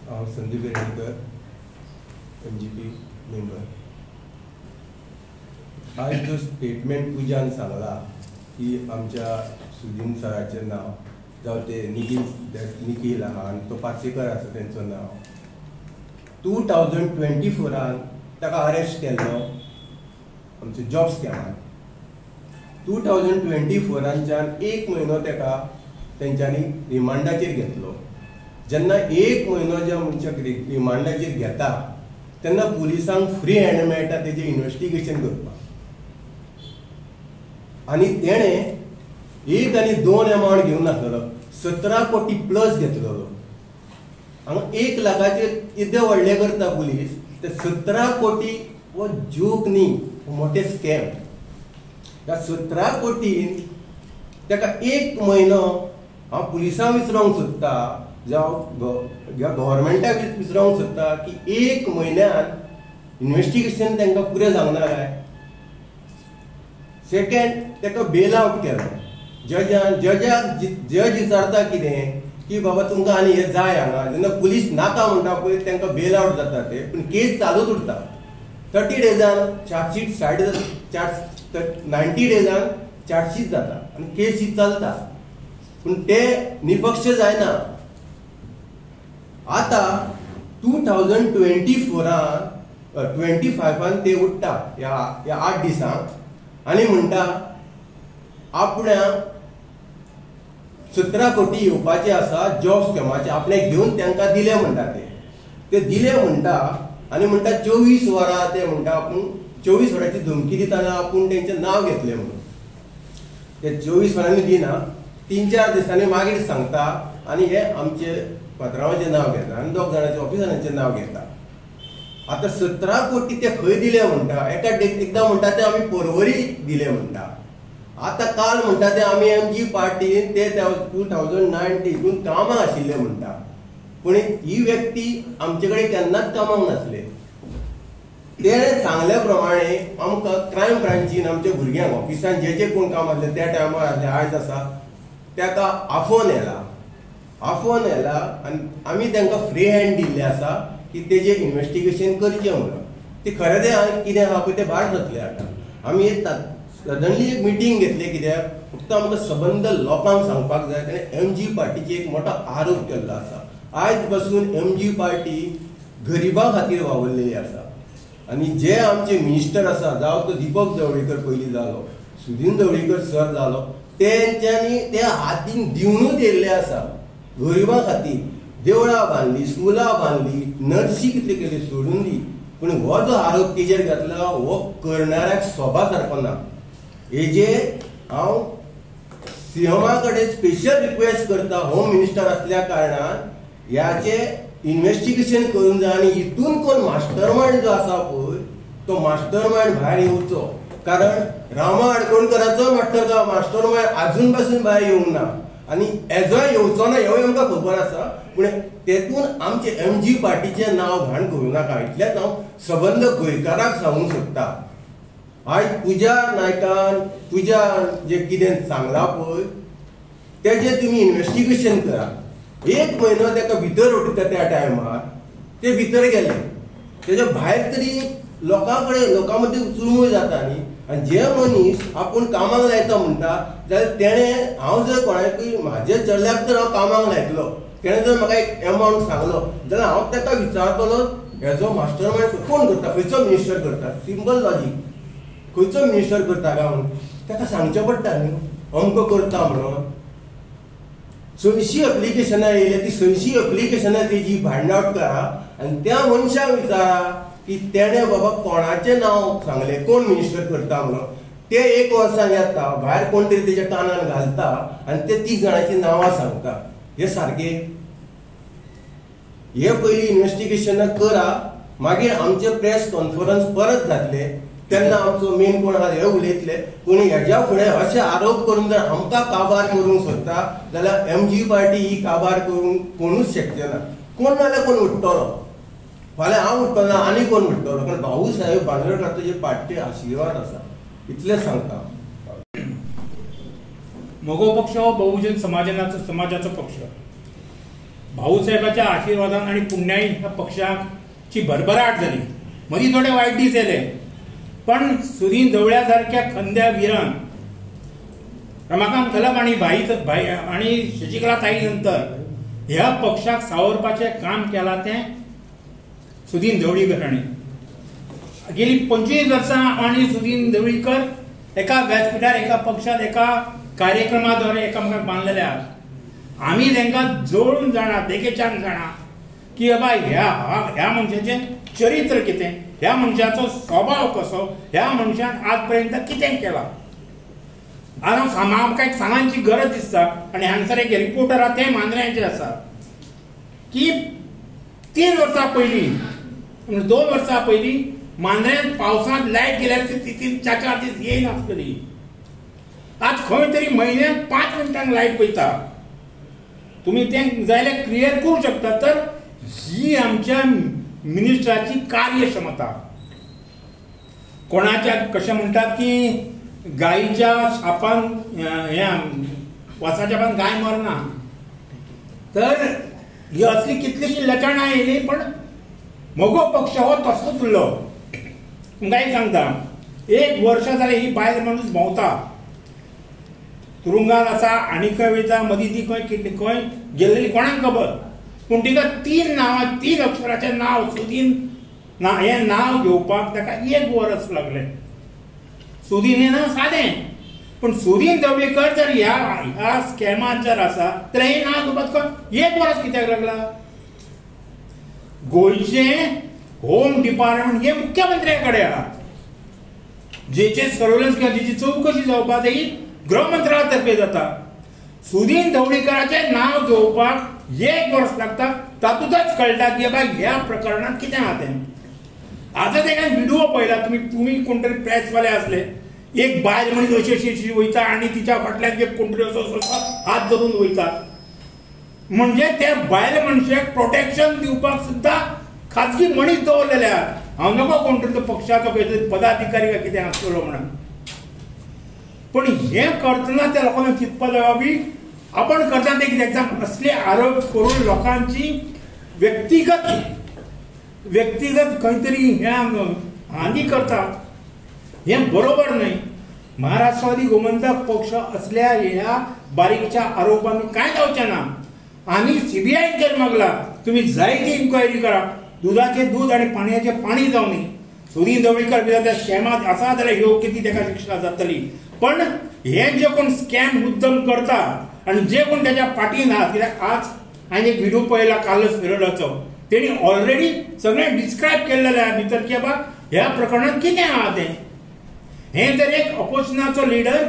हांव Sandeep Vernekar MGP member. आज जो स्टेटमेंट पुजान सांगला की आमच्या सुदीन सराचें नाव जावं ते निखील आहा आनी तो पार्सेकर आसा तेंचो नाव 2024 ताका अरेस्ट केल्लो आमच्या जॉब स्कॅमान. 2024च्यान 1 म्हयनो ताका तेंच्यांनी रिमांडाचेर घेतलो. जेन्ना 1 म्हयनो ज्या मनशाक रिमांडाचेर घेता तेन्ना पुलिसांक फ्री हँड मेळटा तेजें इन्व्हेस्टिगेशन करपाक. आनी तेणें 1 आनी 2 अमावंट घेवन नासलेलो, 17 कोटी प्लस घेतलेलो. हांगा 1 लाखाचेर इतले व्हडले करता पुलीस, ते 17 कोटी हो जोक न्ही, मोठे स्कॅम. ह्या 17 कोटीन ताका 1 म्हयनो हांव पुलिसांक विचारूंक सोदता जावं गव्हर्मेंटाक विचारूंक सोदता की 1 म्हयन्यान इन्व्हेस्टिगेशन तांकां पुरें जावना काय. सेकंड, ताका बेल आवट केलो. जज विचारता कितें की बाबा तुमकां आनी हें जाय हांगा. जेन्ना पुलीस नाका म्हणटा पळय तांकां बेल आवट जाता ते, पूण केस चालूच उरता. 30 डेजान चार्जशीट 90 डेजान चार्जशीट जाता आनी केस ही चलता, पूण ते निपक्ष जायना. आतां 2025 ते उठ्ठा ह्या 8 दिसांक आनी म्हणटा आपणाक 17 कोटी येवपाचे आसा जॉब स्कॅमाचे, आपणे घेवन तांकां दिले म्हणटा. ते दिले म्हणटा आनी म्हणटा 24 वरां ते म्हणटा आपूण 24 वरांची धमकी दितना आपूण तेंचें नांव घेतलें म्हणून. ते 24 वरांनी दिना, 3-4 दिसांनी मागीर सांगता आनी हे आमचे पात्रांवाचें नांव घेता आनी 2 जाणांच्या ऑफिसरांचें नांव घेता. आतां 17 कोटी ते खंय दिले म्हणटा. एकदां म्हणटा ते आमी परवरी दिले म्हणटा. आतां काल म्हणटा ते आमी MG पार्टीन ते 2009 हितून कामां आशिल्ले म्हणटा. पूण ही व्यक्ती आमचे कडेन केन्नाच कामाक नासले. तेणें सांगल्या प्रमाणे आमकां क्रायम ब्रांचीन आमच्या भुरग्यांक ऑफिसान जे कोण काम आसले त्या टायमार आसले आयज आसा ताका आफोन येला आनी आमी तांकां फ्री हँड दिल्ले आसा की तेजें इन्व्हेस्टिगेशन करचें म्हणून. ती खरें ते कितें आहा पळय तें भायर जातलें. आतां आमी सडनली एक मिटींग घेतली. कित्याक फक्त आमकां सबंद लोकांक सांगपाक जाय ताणें MG पार्टीचेर एक मोठो आरोप केल्लो आसा. आयज पासून MG पार्टी गरिबां खातीर वावरलेली आसा. आनी जे आमचे मिनिस्टर आसा, जावं तो दीपक जवळीकर पयलीं जालो, सुदीन जवळीकर सर जालो, तेंच्यांनी ते हातीन दिवनूच येयल्ले आसा गरिबां खातीर. देवळां बांदली, स्कुलां बांदली, नर्सी कितले केली सोडून दी. पूण हो जो आरोप तेजेर घातला हो करणाऱ्याक सोबा सारको ना. हेजेर हांव CMA कडेन स्पेशल रिक्वेस्ट करता, होम मिनिस्टर आसल्या कारणान ह्याचे इन्व्हेस्टिगेशन करून जाय आनी हितून कोण मास्टर मायंड जो आसा पळय तो मास्टर मायंड भायर येवचो. कारण रामा आडकोणकराचो मास्टर मायंड आजून पासून भायर येवंक ना आनी हेजोय येवचो ना हेवूय आमकां खबर आसा. पूण तेतून आमचे MG पार्टीचें नांव घाण करूं नाका. इतलेंच हांव सबंद गोंयकाराक सांगूंक सोदता. आयज पुजा नायकान जे कितें सांगलां पळय तेजें तुमी इन्व्हेस्टिगेशन करा. 1 म्हयनो ताका भितर उडटा त्या टायमार ते भितर गेले. तेज्या भायर तरी लोकां मदीं चुळमूळ जाता न्ही. आनी जे मनीस आपूण कामाक लायता म्हणटा जाल्यार हांव जर कोणाकूय म्हाज्या चल्याक जर हांव कामाक लायतलो, तेणें जर म्हाका एक एमावंट सांगलो जाल्यार हांव ताका विचारतलो हेजो मास्टर मायंड कोण करता, खंयचो मिनिस्टर करता. Simple logic. खंयचो मिनिस्टर करता काय म्हणून ताका सांगचें पडटा न्ही अमको करता म्हणून. 600 एप्लिकेशनां येयले, ती 600 एप्लिकेशनां तेजी फायंड आवट करा आनी त्या मनशाक विचारा की तेणें बाबा कोणाचें नांव सांगलें, कोण मिनिस्टर करता म्हणून. ते 1 वर्सान येता भायर कोण तरी तेज्या कानान घालता आनी ते 30 जाणांची नांवां सांगता. हे सारकें? हे पयलीं इन्व्हेस्टिगेशनां करा, मागीर आमचे प्रेस कॉन्फरन्स परत जातले तेन्ना आमचो मेन कोण आहा हे उलयतले. पूण हेज्या फुडें अशे आरोप करून जर आमकां काबार करूंक सोदता जाल्यार MG पार्टी ही काबार करूंक कोणूच शकचे ना. कोण नाल्यार कोण उठतलो. फाल्यां हांव उठटलो ना आनी कोण उठतलो. कारण भाऊ साहेब बांदोडकरांचो जे पार्टी आशिर्वाद आसा इतलें सांगता. म्हगो पक्ष हो बहुजन समाजाचो पक्ष. भाऊसाहेबाच्या आशीर्वादान आणि पुण्याईन ह्या पक्षाची भरभराट झाली. मदीं थोडे वायट दीस येले, पण सुदीन ढवळ्या सारख्या खंद्या वीरान रमाकांत खलप आणि भाई आणि शशिकला ताई नंतर ह्या पक्षाक सावरपाचे काम केला ते सुदीन ढवळीकरांनी. गेली 25 वर्सां आणि सुदीन ढवळीकर एका व्यासपीठार एका पक्षात एका कार्यक्रमाद्वारे एकामेकांक बांधलेले आहात. आम्ही तांकां जवळून जाणा, देगेच्यान जाणा की बाबा ह्या मनशाचें चरित्र कितें, ह्या मनशाचो स्वभाव कसो, ह्या मनशान आज पर्यंत कितें केलां. म्हाका एक सांगांची गरज दिसता आनी हांगसर एक रिपोर्टर आहा ते मांद्र्याचे आसा की 3 वर्सां पयलीं 2 वर्सां पयलीं मांद्र्यांत पावसांत लायट गेल्यार ती 4 दीस येयनासतली. आज खंय तरी म्हयन्याक 5 मिनटांक लायट वयता. तुम्ही ते जायले क्लियर करू शकता. तर ही आमच्या मिनिस्टराची कार्यक्षमता. कोणाच्या कशें म्हणटात की गायीच्या शापान वासाच्या शापान गाय मरना. तर ही असली कितलीशी लक्षणां येयली, पण म्हगो पक्ष हो तसोच उरलो. तुमकां एक सांगता, 1 वर्ष जालें ही बायल मनीस भोंवता, तुरुंगात आसा आनी खंय वयता, मदीं ती खंय गेल्लेली कोणाक खबर. पूण तिका 3 अक्षराचें नांव सुदीन हें नांव घेवपाक ताका 1 वर्स लागलें. सुदीन हें नांव सादें, पूण सुदीन ढवळीकर जर ह्या स्कॅमात जर आसा जाल्यार हें नांव घेवपाक 1 वर्स कित्याक लागला. गोंयचें होम डिपार्टमेंट हे मुख्यमंत्र्या कडेन आहा. जेचे सर्वेलन्स किंवा जेची चवकशी जावपाक ही गृहमंत्रालयातर्फे जाता. सुदीन ढवळीकराचें नांव घेवपाक 1 वर्स लागता. तातूंतच कळटा की बाबा ह्या प्रकरणात कितें आहा तें. आतां तेका व्हिडिओ पळयला तुम्ही कोण तरी प्रेसवाले आसले, एक बायल मनीस अशी वयता आनी तिच्या फाटल्यान कोण तरी असो हात धरून वयता. म्हणजे त्या बायल मनशाक प्रोटेक्शन दिवपाक सुद्दां खाजगी मनीस दवरलेले आहात. हांव नको कोण तरी पक्षाचो खंय तरी पदाधिकारी काय कितें आसतलो म्हणून. पण हे करतना त्या लोकांना चिंतपा जाय की आपण करता ते कितें असले आरोप करून लोकांची व्यक्तिगत खंय तरी हानी करता, हे बरोबर नाही. महाराष्ट्रवादी गोमंतक पक्ष असल्या ह्या बारीकच्या आरोपांनी काय जावचें ना. आम्ही सीबीआय केर मागला, तुम्ही जायती इन्क्वायरी करा. दुधाचे दूध आणि पाण्याचे पाणी जावं न्ही. सुदीन ढवळीकर भितर त्या स्कॅमात आसा जाल्यार योग्य ती ताका शिक्षा जातली. पण हे जे कोण स्कॅम मुद्दम करता आणि जे कोण त्याच्या पाठीन आहात, कित्याक आज हांवें एक व्हिडिओ पळयला कालच फिरलाचो, तेणी ऑलरेडी सगळें डिस्क्रायब केल्लेलें आहा भितर की बाबा ह्या प्रकरणात कितें आहा तें. हें जर एक ऑपोजिशनाचो लिडर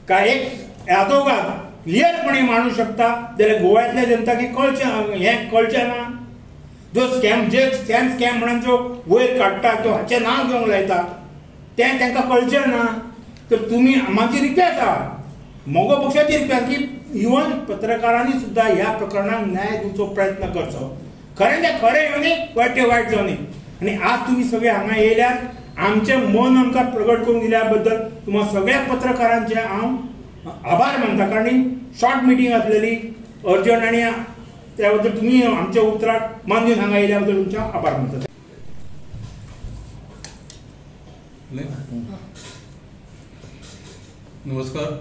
काय एक यादोगाद क्लियरपणे मांडू शकता जाल्यार गोव्यातल्या जनताक हें कळचें ना. जो स्कॅम म्हणून जो वयर काडटा तो हाचें नांव घेवंक लायता तें तांकां कळचें ना. तर तुमी म्हाजी रिक्वेस्ट आहा, मोगो पक्षाची रिक्वेस्ट की इवन पत्रकारांनी सुद्दां ह्या प्रकरणाक न्याय दिवचो प्रयत्न करचो. खरें तें खरें येवं न्ही, वायट तें वायट जावं न्ही. आनी आज तुमी सगळे हांगा येयल्यार आमचें मन आमकां प्रगट करून दिल्या बद्दल तुम्हा सगळ्या पत्रकारांचे हांव आभार मानता. कारण शॉर्ट मिटींग आसलेली अर्जंट आनी त्या बद्दल तुम्ही आमच्या उतराक मान दिवन हांगा येयल्या बद्दल तुमचे आभार मानता. नमस्कार.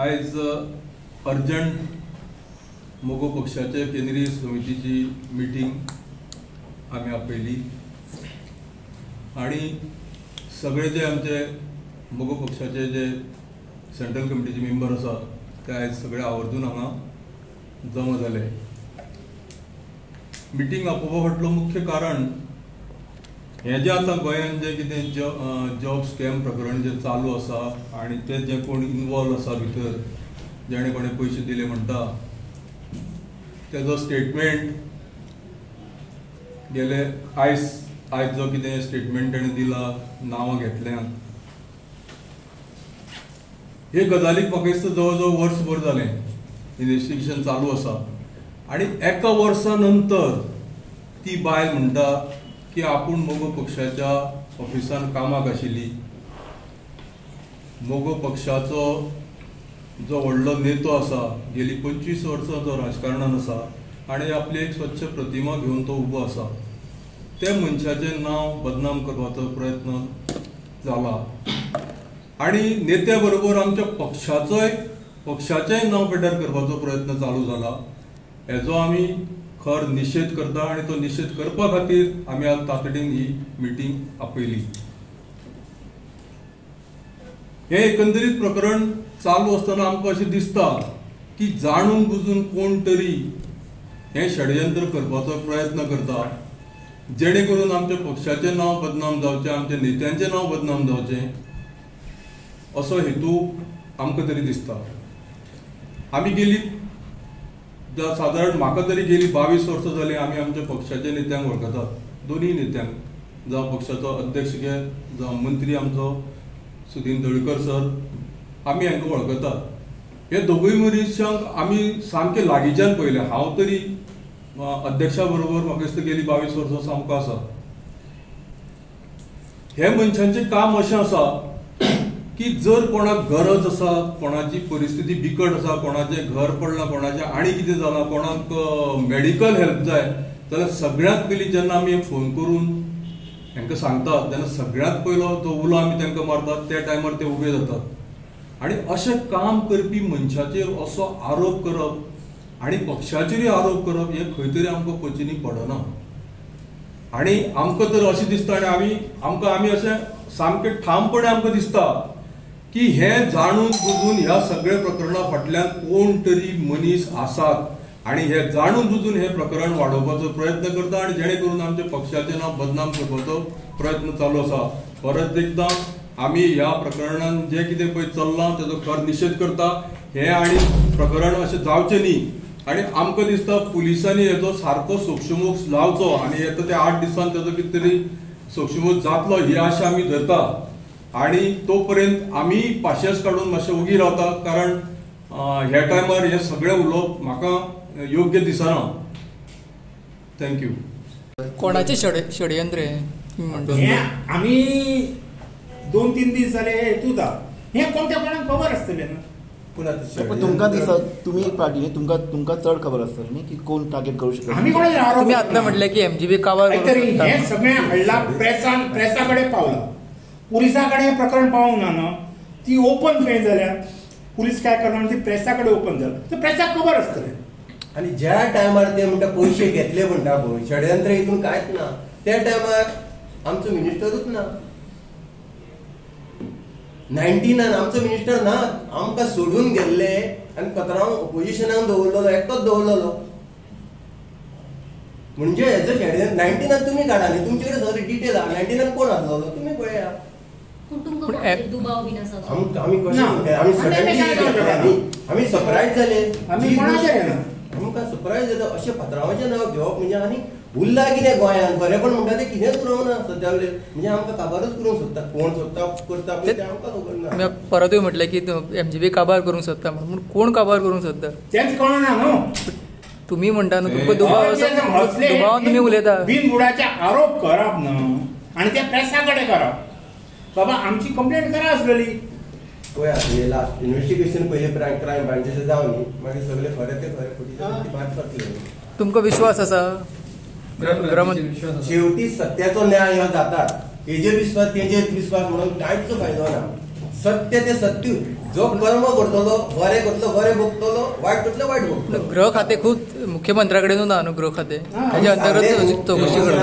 आयज अर्जंट मोगो पक्षाच्या केंद्रीय समितीची मिटींग आम्ही आपयली आणि सगळे जे आमचे मोगो पक्षाचे जे सेंट्रल कमिटीचे मेंबर आसा ते आयज सगळे आवर्जून हांगा जमा जाले. मिटींग आपोवपा फाटलो मुख्य कारण हे जे आता गोंयांत जे कितें जॉब स्कॅम प्रकरण जे चालू आसा आनी ते जे कोण इन्वॉल्व आसा भितर, जेणे कोणे पयशे दिले म्हणटा, तेजो स्टेटमेंट गेले आयज जो कितें स्टेटमेंट ताणें दिला नांवां घेतल्यान, हे गजालीक म्हाका दिसता जवळ जवळ वर्सभर जालें इन्व्हेस्टिगेशन चालू आसा. आनी एका वर्सा नंतर ती बायल म्हणटा की आपूण मोगो पक्षाच्या ऑफिसान कामाक आशिल्ली, मोगो पक्षाचो जो व्हडलो नेतो आसा, गेली 25 वर्सां जो राजकारणान आसा आनी आपली एक स्वच्छ प्रतिमा घेवन तो उबो आसा, त्या मनशाचें नांव बदनाम करपाचो प्रयत्न जाला आनी नेत्या बरोबर आमच्या पक्षाचेंय नांव पेड्यार करपाचो प्रयत्न चालू जाला. हेजो आमी खर निशेध करता आनी तो निशेध करपा खातीर आमी आज तातडीन ही मिटींग आपयली. हे एकंदरीत प्रकरण चालू आसतना आमकां अशें दिसता की जाणून बुजून कोण तरी हे षडयंत्र करपाचो प्रयत्न करता, जेणे करून आमच्या पक्षाचें नांव बदनाम जावचें, आमच्या नेत्यांचें नांव बदनाम जावचें, असो हेतू आमकां तरी दिसता. आमी गेली सादारण म्हाका तरी गेली 22 वर्सां जालीं आमी आमच्या पक्षाच्या नेत्यांक वळखतात, दोनूय नेत्यांक, जावं पक्षाचो अध्यक्ष घे जावं मंत्री आमचो सुदीन दळकर सर, आमी हांकां वळखतात. हे दोगूय मनशांक आमी सामके लागींच्यान पळयले. हांव तरी अध्यक्षा बरोबर म्हाका दिसता गेली 22 वर्सां सामको आसा. हे मनशांचें काम अशें आसा की जर कोणाक गरज आसा, कोणाची परिस्थिती बिकट आसा, कोणाचें घर पडलां, कोणाचें आनी कितें जालां, कोणाक मेडिकल हेल्प जाय, जाल्यार सगळ्यांत पयलीं जेन्ना आमी फोन करून हांकां सांगतात तेन्ना सगळ्यांत पयलो जो उलो आमी तांकां मारतात त्या टायमार ते उबे जातात. आनी अशें काम करपी मनशाचेर असो आरोप करप आनी पक्षाचेरूय आरोप करप हें खंय तरी आमकां पचनी पडना. आनी आमकां तर अशें दिसता आनी आमी अशें सामकें ठामपणे आमकां दिसता की हे जाणून बुजून ह्या सगळ्या प्रकरणा फाटल्यान कोण तरी मनीस आसात आनी हे जाणून बुजून हे प्रकरण वाडोवपाचो प्रयत्न करता आनी जेणे करून आमच्या पक्षाचें नांव बदनाम करपाचो प्रयत्न चालू आसा. परत एकदां आमी ह्या प्रकरणान जें कितें पळय चल्लां तेजो खर निशेध करता. हे आनी प्रकरण अशें जावचें न्ही आनी आमकां दिसता पुलिसांनी हेजो सारको सोक्षमोग लावचो आनी येता त्या 8 दिसान तेजो कितें तरी सोक्षमोग जातलो ही आशा आमी धरता. आनी तोपर्यंत आमी पाशेंस काडून मातशें उगी रावता, कारण ह्या टायमार हे सगळें उलोवप म्हाका योग्य दिसना. थँक्यू. कोणाचे षडयंत्र हे आमी 2-3 दीस जाले हेतूता हे कोणत्या कोणाक खबर आसतलें ना. पण तुमकां दिसता तुमी पार्टी तुमकां चड खबर आसतली न्ही की कोण टार्गेट करू शकता. तुम्ही आता म्हटले की MGB काबार हे सगळें हडला प्रेसा कडेन पावला, पुलिसा कडेन प्रकरण पावूंक ना. ती ओपन खंय जाल्यार पुलीस काय करना, ती प्रेसा कडेन ओपन जाल्या तर प्रेसाक खबर आसतलें. आणि ज्या टायमार ते म्हणटा पयशे घेतले म्हणटा पळय, षडयंत्र हितून कांयच ना. त्या टायमार आमचो मिनिस्टरूच ना. 19 आमचो मिनिस्टर ना, आमकां सोडून गेल्ले आनी पत्रांव ऑपोजिशनाक दवरलेलो, एकटोच दवरलेलो. म्हणजे हेजो षडयंत्र 19 तुमी काडा न्ही, तुमचे कडेन सगळें डिटेल आहा. 19 कोण आसलो तुमी पळया. आमी सरप्रायज जाले, आमकां सरप्रायज जाता. अशें पत्रांवाचें नांव घेवप म्हणजे आनी उरला कितें गोंयांत बरेपण म्हणटा तें कितेंच उरोवना सद्या वयलेर. म्हणजे आमकां काबारूच करूंक सोदता, कोण सोदता करता पळय तें आमकां खबर ना. परतूय म्हटलें की MGB काबार करूंक सोदता म्हणून कोण काबार करूंक सोदता तेंच कळना न्हू. तुम्ही म्हणटा न्हू, तुमकां दुबावान तुमी उलयता. बिनबुडाचे आरोप करप न्हू आनी ते प्रेसा कडेन करप. बाबा आमची कंप्लेंट करा आसलेली. पळय लास्ट इन्व्हेस्टिगेशन पयलें क्रायम ब्रांचेचें जावन न्ही, मागीर सगळें खरें ते खरें खोटी भायर सरतलें. तुमकां विश्वास आसा? शेवटी सत्याचो न्याय हो जाता. तेजेर विश्वास म्हणून कांयच फायदो ना. सत्य ते सत्य. जो कर्म करतलो बरें करतलो बरें भोगतलो, वायट करतलो वायट भोगतलो. गृह खातें खूब मुख्यमंत्र्या कडेन ना न्हू गृह खातें, ताच्या अंतर्गत चौकशी करता.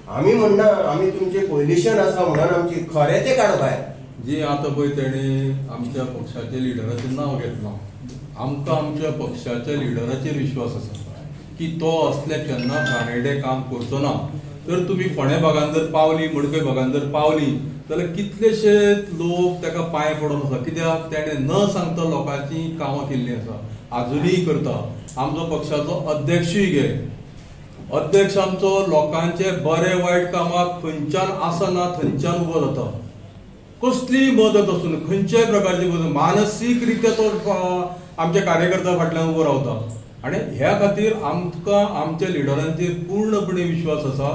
आमी म्हणना आमी तुमचे कोलिशन आसा म्हणून आमची खरें ते काड भायर. जी आतां पळय तेणी आमच्या पक्षाच्या लिडराचें नांव घेतलां. आमकां आमच्या पक्षाच्या लिडराचेर विश्वास आसा की तो असले केन्ना घाणेरडें काम करचो ना. तर तुमी फोंड्या भागांत जर पावली, मडकय भागांत जर पावली जाल्यार कितलेशे लोक ताका पांय पडून आसा. कित्याक तेणें न सांगता लोकांची कामां केल्लीं आसा, आजुनूय करता. आमचो पक्षाचो अध्यक्षूय घे, अध्यक्ष आमचो लोकांचे बरे वायट कामाक खंयच्यान आसना थंयच्यान उबो जाता. कसलीय मदत आसून खंयच्याय प्रकारची मदत, मानसीक रित्या तो आमच्या कार्यकर्त्यां फाटल्यान उबो रावता. आनी ह्या खातीर आमकां आमच्या लिडरांचेर पूर्णपणे विश्वास आसा.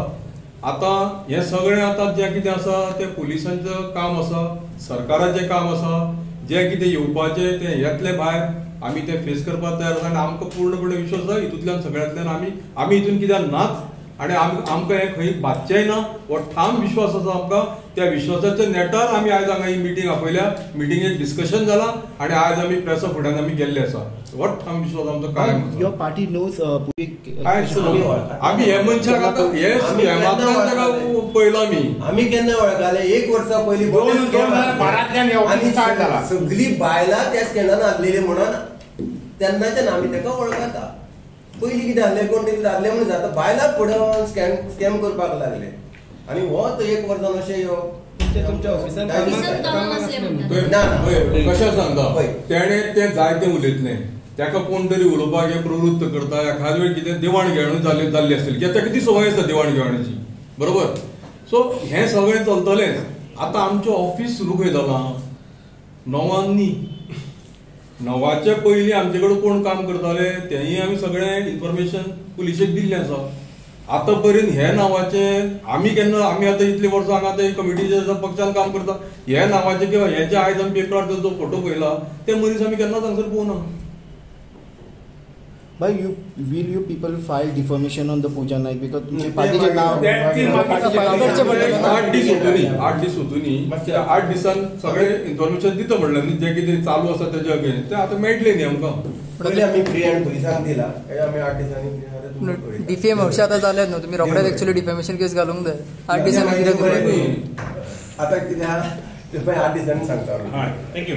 आतां हें सगळें आतां जें कितें आसा तें पुलिसांचें काम आसा, सरकाराचें काम आसा. जे कितें येवपाचें तें येतले भायर आमी तें फेस करपाक तयार आसा आनी आमकां पूर्णपणे विश्वास आसा हितूंतल्यान सगळ्यांतल्यान आमी हितून कित्याक नाच आनी आमकां हें खंय भाजचेंय ना हो ठाम विश्वास आसा आमकां. त्या विश्वासाच्या नेटार आमी आयज हांगा ही मिटींग आपयल्या. मिटींगेत डिस्कशन जालां आनी आयज आमी प्रेसा फुड्यान आमी गेल्ले आसा. हो ठाम विश्वास आमचो कायम आसा. युअर पार्टी नोज आमी हे मनशाक आतां हे स्कॅमांतल्यान ताका पळयला आमी केन्ना वळखले 1 वर्सा पयलीं 2012 आनी स्टार्ट जाला. सगळी बायलां त्या स्कॅनान आसलेली म्हणून तेन्नाच्यान आमी ताका वळखता. पयलीं कितें जालें कोण कितें जालें म्हणून जाता बायलांक फुडें स्कॅम करपाक लागले आनी हो तो 1 वर्सान अशें तुमच्या ऑफिसान कशें सांगता तेणे तें जायतें उलयतलें ताका कोण तरी उलोवपाक हें प्रवृत्त करता. एखाद वेळ कितें देवाण घेवाण जाल्ली आसतली कित्याक ताका ती संवय आसता देवाण घेवाणाची बरोबर. सो हें सगळें चलतलेंच. आतां आमचें ऑफीस सुरू खंय जालां 9 9च्या पयलीं आमचे कडेन कोण काम करताले तेंय आमी सगळें इन्फॉर्मेशन पुलिशेक दिल्लें आसा. आतां पर्यंत हे नांवाचें आमी आतां इतलीं वर्सां हांगा आतां कमिटीच्या पक्षान काम करता हे नांवाचें किंवा हे जे आयज आमी पेपरार जो फोटो पळयला ते मनीस आमी केन्नाच हांगसर पळोवना. But will you people file defamation on the Pooja Naik because तुमचे पार्टीचे नाव 8 दीस होतुनी 8 दिसान सगळे इन्फॉर्मेशन दिता म्हणलें न्ही जे कितें चालू आसा तेजे अगेन्स्ट ते आतां मेळटलें न्ही आमकां. पयलीं आमी फ्री हँड पुलिसांक दिला आमी 8 दिसांनी डिफेम हरशी आतां जालें न्हू तुमी रोखडेच एक्चुअली डिफेमेशन केस घालूंक जाय 8 दिसांनी कितें आतां कितें आहा ते 8 दिसांनी सांगता. थँक्यू.